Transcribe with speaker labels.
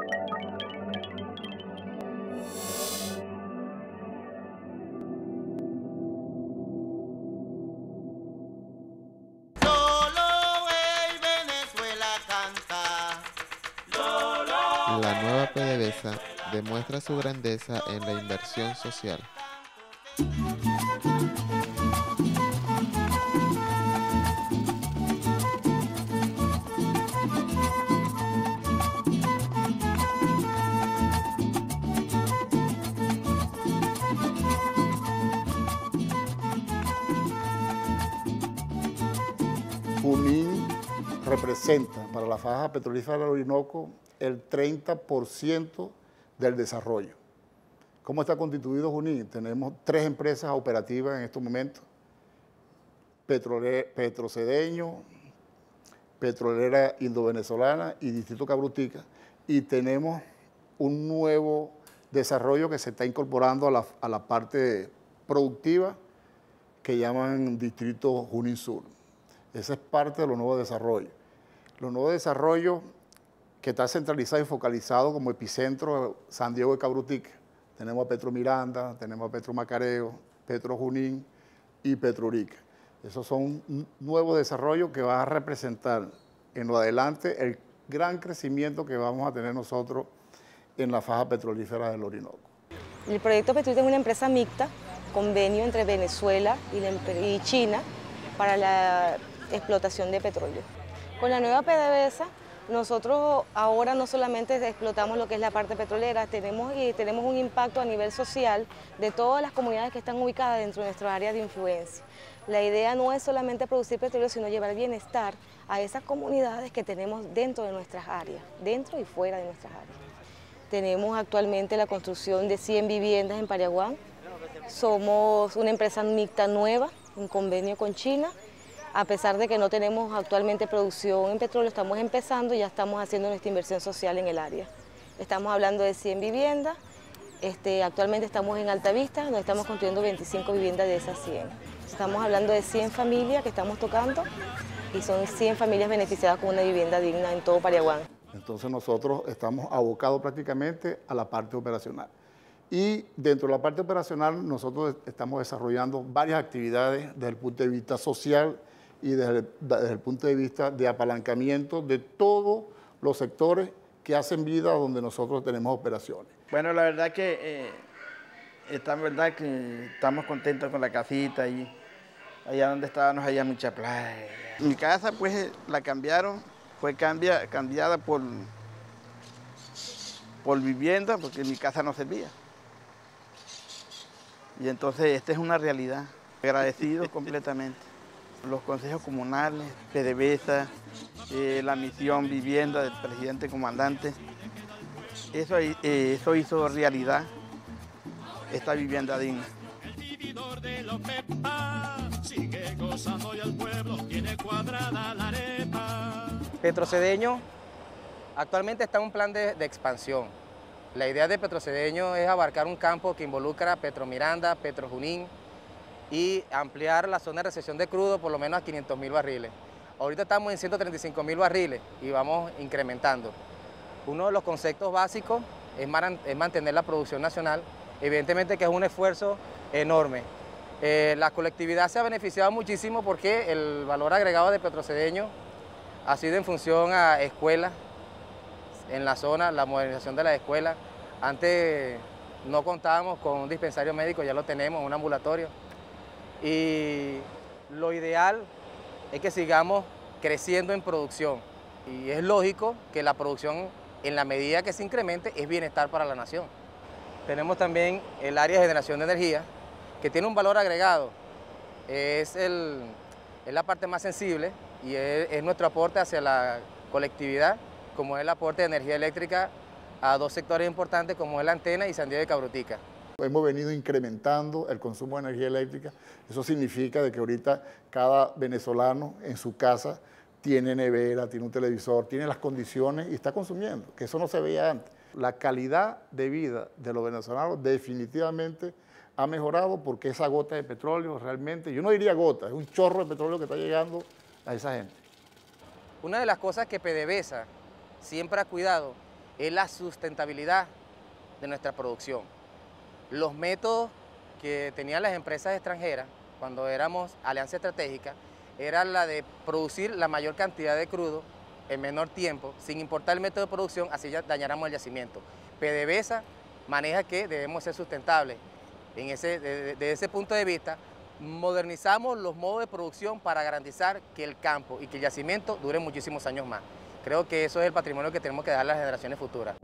Speaker 1: La nueva PDVSA demuestra su grandeza en la inversión social.
Speaker 2: Junín representa para la faja petrolífera del Orinoco el 30% del desarrollo. ¿Cómo está constituido Junín? Tenemos 3 empresas operativas en estos momentos: Petrocedeño, Petrolera Indo-Venezolana y Distrito Cabrutica, y tenemos un nuevo desarrollo que se está incorporando a la parte productiva que llaman Distrito Junín Sur. Esa es parte de los nuevos desarrollos. Los nuevos desarrollos que está centralizado y focalizado como epicentro San Diego de Cabrutica. Tenemos a Petro Miranda, tenemos a Petro Macareo, Petro Junín y Petro Urica. Esos son nuevos desarrollos que van a representar en lo adelante el gran crecimiento que vamos a tener nosotros en la faja petrolífera del Orinoco.
Speaker 3: El proyecto Petrolita es una empresa mixta, convenio entre Venezuela y China para la explotación de petróleo. Con la nueva PDVSA, nosotros ahora no solamente explotamos lo que es la parte petrolera, tenemos un impacto a nivel social de todas las comunidades que están ubicadas dentro de nuestra área de influencia. La idea no es solamente producir petróleo, sino llevar bienestar a esas comunidades que tenemos dentro de nuestras áreas, dentro y fuera de nuestras áreas. Tenemos actualmente la construcción de 100 viviendas en Pariaguán. Somos una empresa mixta nueva, en convenio con China. A pesar de que no tenemos actualmente producción en petróleo, estamos empezando y ya estamos haciendo nuestra inversión social en el área. Estamos hablando de 100 viviendas, actualmente estamos en Altavista, donde estamos construyendo 25 viviendas de esas 100. Estamos hablando de 100 familias que estamos tocando y son 100 familias beneficiadas con una vivienda digna en todo Pariaguán.
Speaker 2: Entonces nosotros estamos abocados prácticamente a la parte operacional. Y dentro de la parte operacional nosotros estamos desarrollando varias actividades desde el punto de vista social y desde el punto de vista de apalancamiento de todos los sectores que hacen vida donde nosotros tenemos operaciones.
Speaker 4: Bueno, la verdad que estamos contentos con la casita y allá donde estábamos había mucha playa. Mi casa pues la cambiaron, fue cambiada por vivienda porque mi casa no servía. Y entonces esta es una realidad, agradecido completamente. Los consejos comunales, PDVSA, la misión vivienda del presidente comandante, eso hizo realidad esta vivienda digna.
Speaker 5: Petrocedeño actualmente está en un plan de expansión. La idea de Petrocedeño es abarcar un campo que involucra Petro Miranda, Petro Junín y ampliar la zona de recepción de crudo por lo menos a 500.000 barriles. Ahorita estamos en 135.000 barriles y vamos incrementando. Uno de los conceptos básicos es mantener la producción nacional, evidentemente que es un esfuerzo enorme. La colectividad se ha beneficiado muchísimo porque el valor agregado de Petrocedeño ha sido en función a escuelas en la zona, la modernización de las escuelas. Antes no contábamos con un dispensario médico, ya lo tenemos, un ambulatorio. Y lo ideal es que sigamos creciendo en producción. Y es lógico que la producción, en la medida que se incremente, es bienestar para la nación. Tenemos también el área de generación de energía, que tiene un valor agregado. Es la parte más sensible y es nuestro aporte hacia la colectividad, como es el aporte de energía eléctrica a 2 sectores importantes como es la Antena y San Diego de Cabrutica.
Speaker 2: Hemos venido incrementando el consumo de energía eléctrica. Eso significa de que ahorita cada venezolano en su casa tiene nevera, tiene un televisor, tiene las condiciones y está consumiendo, que eso no se veía antes. La calidad de vida de los venezolanos definitivamente ha mejorado porque esa gota de petróleo realmente, yo no diría gota, es un chorro de petróleo que está llegando a esa gente.
Speaker 5: Una de las cosas que PDVSA siempre ha cuidado es la sustentabilidad de nuestra producción. Los métodos que tenían las empresas extranjeras cuando éramos alianza estratégica era la de producir la mayor cantidad de crudo en menor tiempo, sin importar el método de producción, así ya dañáramos el yacimiento. PDVSA maneja que debemos ser sustentables. Desde ese punto de vista, modernizamos los modos de producción para garantizar que el campo y que el yacimiento dure muchísimos años más. Creo que eso es el patrimonio que tenemos que dar a las generaciones futuras.